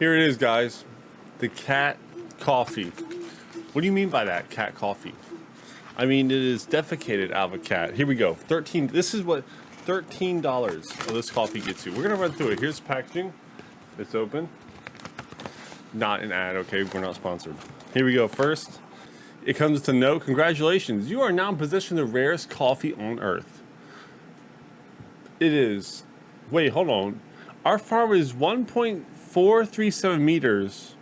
Here it is, guys. The cat coffee. What do you mean by that, cat coffee? I mean, it is defecated out of a cat. Here we go. This is what $13 of this coffee gets you. We're gonna run through it. Here's the packaging. It's open. Not an ad, okay? We're not sponsored. Here we go. First, it comes to note, congratulations. You are now in possession of the rarest coffee on earth. It is. Wait, hold on. Our farm is 1.437 meters.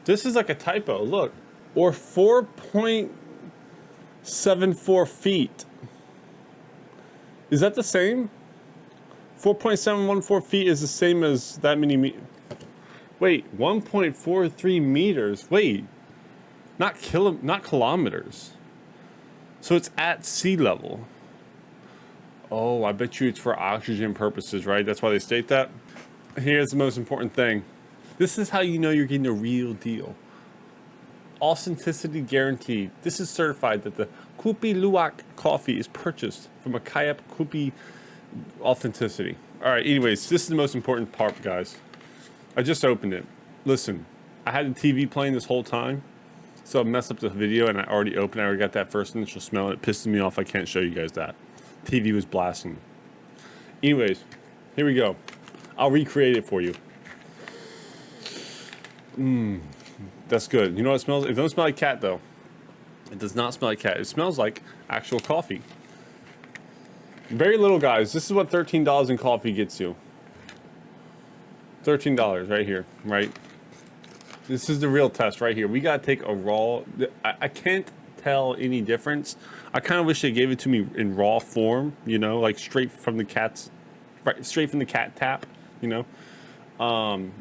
This is like a typo. Look. Or 4.74 feet. Is that the same? 4.714 feet is the same as that many meters. Wait, 1.43 meters. Wait, not kilometers. So it's at sea level. Oh, I bet you it's for oxygen purposes, right? That's why they state that. Here's the most important thing. This is how you know you're getting the real deal. Authenticity guaranteed. This is certified that the Kupi Luwak coffee is purchased from a Kayap Kupi authenticity. All right, anyways, this is the most important part, guys. I just opened it. Listen, I had the TV playing this whole time, so I messed up the video and I already opened it. I already got that first initial smell. It pisses me off. I can't show you guys that. TV was blasting. Anyways, here we go. I'll recreate it for you. That's good. You know what it smells like? It doesn't smell like cat, though. It does not smell like cat. It smells like actual coffee. Very little, guys. This is what $13 in coffee gets you. $13 right here, right? This is the real test right here. We got to take a raw... I can't tell any difference. I kind of wish they gave it to me in raw form, you know, like straight from the cat's... Right, straight from the cat tap, you know?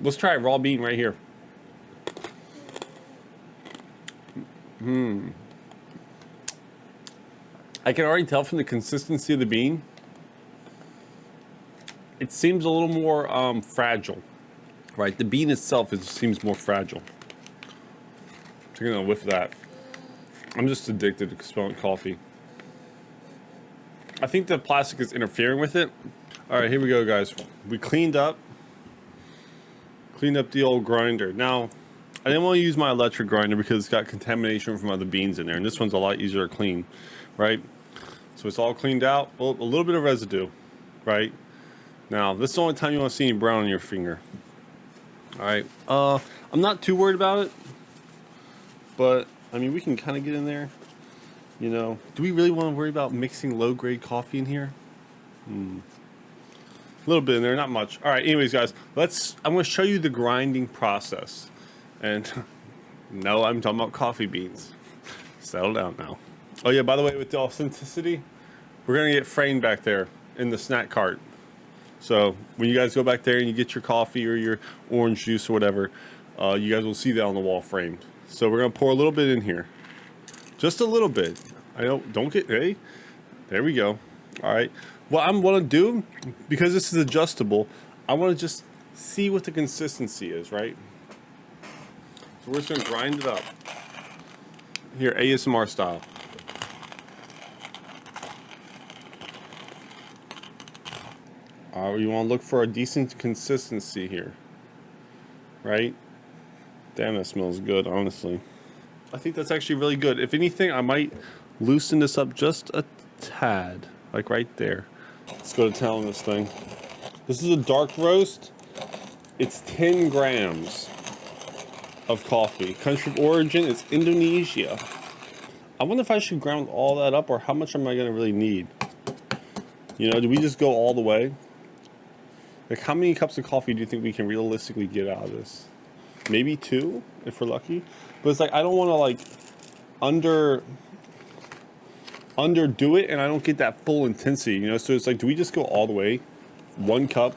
Let's try a raw bean right here. I can already tell from the consistency of the bean. It seems a little more fragile, right? The bean itself seems more fragile. Taking a whiff of that. I'm just addicted to smelling coffee. I think the plastic is interfering with it. All right, here we go, guys. We cleaned up the old grinder. Now, I didn't want to use my electric grinder because it's got contamination from other beans in there, and this one's a lot easier to clean, right? So it's all cleaned out. Well, a little bit of residue, right? Now, this is the only time you want to see any brown on your finger. All right. I'm not too worried about it, but I mean, we can kind of get in there. You know, do we really want to worry about mixing low-grade coffee in here? A little bit in there, not much. All right. Anyways, guys, I'm going to show you the grinding process. And no, I'm talking about coffee beans. Settle down now. Oh yeah, by the way, with the authenticity, we're gonna get framed back there in the snack cart. So when you guys go back there and you get your coffee or your orange juice or whatever, you guys will see that on the wall framed. So we're gonna pour a little bit in here, just a little bit. Don't get, hey, there we go. All right. What I'm gonna do, because this is adjustable, I want to just see what the consistency is, right? So we're just going to grind it up. Here, ASMR style. You want to look for a decent consistency here. Right? Damn, that smells good, honestly. I think that's actually really good. If anything, I might loosen this up just a tad. Like right there. Let's go to town on this thing. This is a dark roast. It's 10 grams. Of coffee. Country of origin is Indonesia. I wonder if I should ground all that up or how much am I going to really need? You know, do we just go all the way? Like, how many cups of coffee do you think we can realistically get out of this? Maybe 2 if we're lucky. But it's like, I don't want to like underdo it and I don't get that full intensity, you know? So it's like, do we just go all the way? 1 cup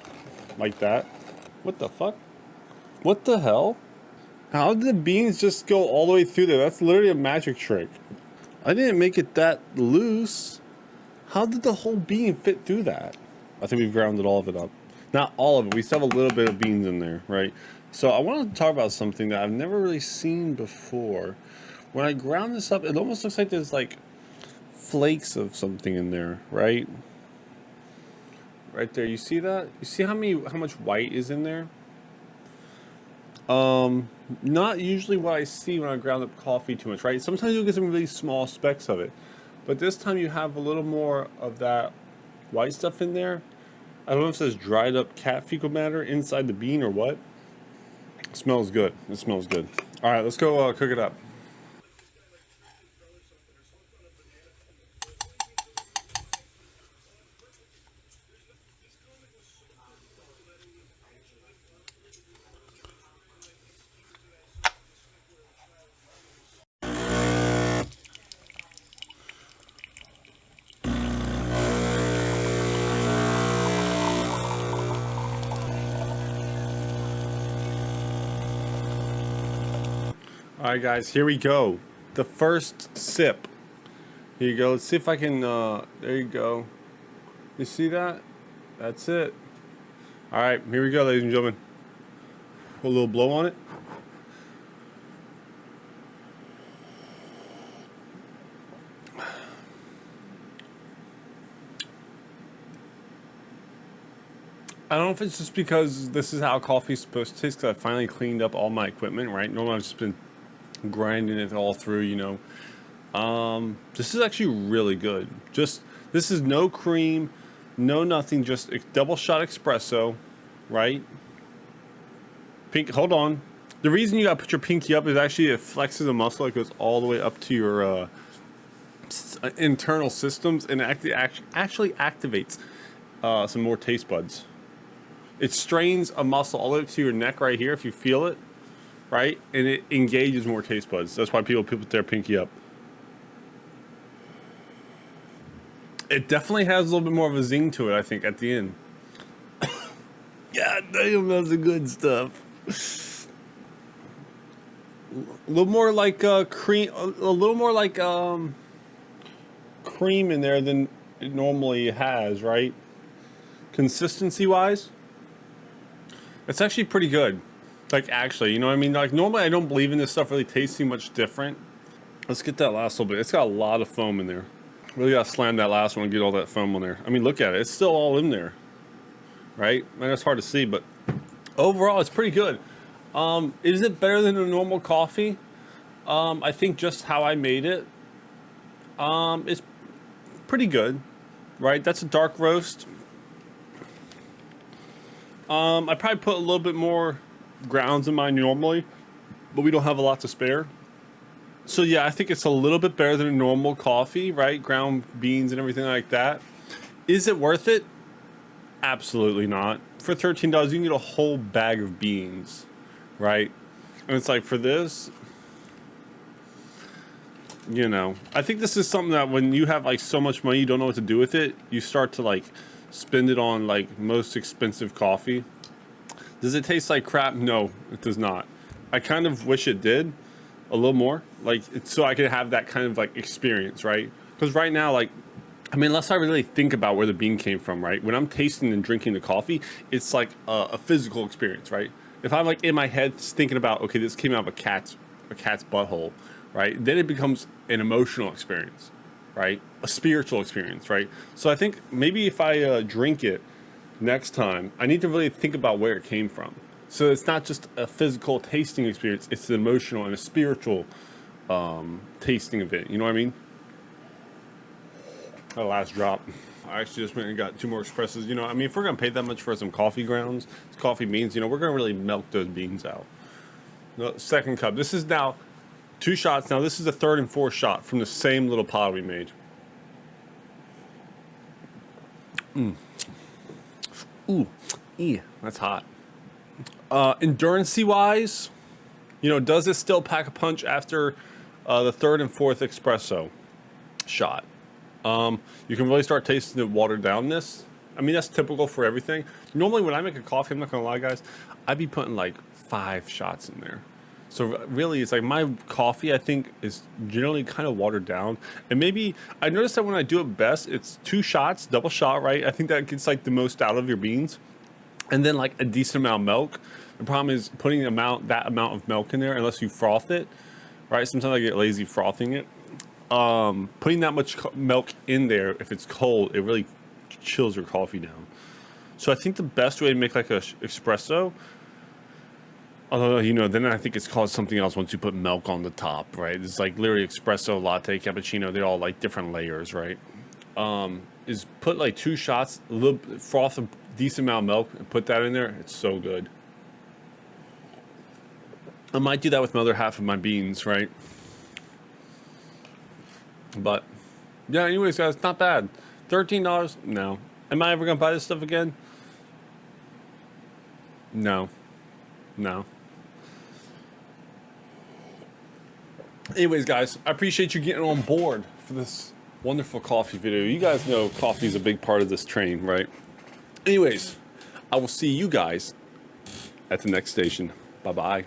like that? What the fuck? What the hell? How did the beans just go all the way through there? That's literally a magic trick. I didn't make it that loose. How did the whole bean fit through that? I think we've grounded all of it up. Not all of it. We still have a little bit of beans in there, right? So I wanted to talk about something that I've never really seen before. When I ground this up, it almost looks like there's like flakes of something in there, right? Right there. You see that? You see how much white is in there? Not usually what I see when I ground up coffee too much, right? Sometimes you'll get some really small specks of it, but this time you have a little more of that white stuff in there. I don't know if it says dried up cat fecal matter inside the bean or what. It smells good. It smells good. All right, let's go cook it up. All right, guys, here we go. The first sip. Here you go. Let's see if I can. There you go. You see that? That's it. All right, here we go, ladies and gentlemen. Put a little blow on it. I don't know if it's just because this is how coffee's supposed to taste, because I finally cleaned up all my equipment, right? Normally I've just been grinding it all through, you know. This is actually really good. This is no cream, no nothing, just a double shot espresso, right? Pink, hold on. The reason you gotta put your pinky up is actually it flexes a muscle. It goes all the way up to your internal systems and actually activates some more taste buds. It strains a muscle all the way up to your neck right here if you feel it, right? And it engages more taste buds. That's why people put their pinky up. It definitely has a little bit more of a zing to it, I think, at the end. God damn, that's the good stuff. A little more like cream, a little more like cream in there than it normally has, right? Consistency wise, it's actually pretty good. Like, actually, you know what I mean? Like, normally I don't believe in this stuff really tasting much different. Let's get that last little bit. It's got a lot of foam in there. Really gotta slam that last one and get all that foam on there. I mean, look at it. It's still all in there, right? I mean, it's hard to see, but overall, it's pretty good. Is it better than a normal coffee? I think just how I made it is pretty good, right? That's a dark roast. I probably put a little bit more grounds in mine normally, but we don't have a lot to spare. So yeah, I think it's a little bit better than a normal coffee, right? Ground beans and everything like that. Is it worth it? Absolutely not. For $13, you can get a whole bag of beans, right? And it's like, for this, you know, I think this is something that when you have like so much money, you don't know what to do with it, you start to like spend it on like most expensive coffee. Does it taste like crap? No, it does not. I kind of wish it did a little more, like so I could have that kind of like experience, right? Because right now, like, I mean, unless I really think about where the bean came from, right? When I'm tasting and drinking the coffee, it's like a physical experience, right? If I'm like in my head thinking about, okay, this came out of a cat's butthole, right? Then it becomes an emotional experience, right? A spiritual experience, right? So I think maybe if I drink it next time, I need to really think about where it came from. So it's not just a physical tasting experience, it's an emotional and a spiritual tasting of it. You know what I mean? That last drop. I actually just went and got 2 more espressos. You know, I mean, if we're going to pay that much for some coffee grounds, coffee beans, you know, we're going to really milk those beans out. The second cup. This is now 2 shots. Now, this is the 3rd and 4th shot from the same little pod we made. Ooh, that's hot. Endurance-y wise, you know, does it still pack a punch after the 3rd and 4th espresso shot? You can really start tasting the watered downness. I mean, that's typical for everything. Normally when I make a coffee, I'm not gonna lie, guys, I'd be putting like 5 shots in there. So really, it's like my coffee, I think, is generally kind of watered down. And maybe, I noticed that when I do it best, it's 2 shots, double shot, right? I think that gets like the most out of your beans. And then like a decent amount of milk. The problem is putting that amount of milk in there, unless you froth it, right? Sometimes I get lazy frothing it. Putting that much milk in there, if it's cold, it really chills your coffee down. So I think the best way to make like a espresso Although, you know, then I think it's called something else once you put milk on the top, right? It's like literally espresso, latte, cappuccino. They're all like different layers, right? Is put like 2 shots, a little froth a decent amount of milk, and put that in there. It's so good. I might do that with my other half of my beans, right? But yeah, anyways, guys, not bad. $13? No. Am I ever gonna buy this stuff again? No. No. Anyways, guys, I appreciate you getting on board for this wonderful coffee video. You guys know coffee is a big part of this train, right? Anyways, I will see you guys at the next station. Bye-bye.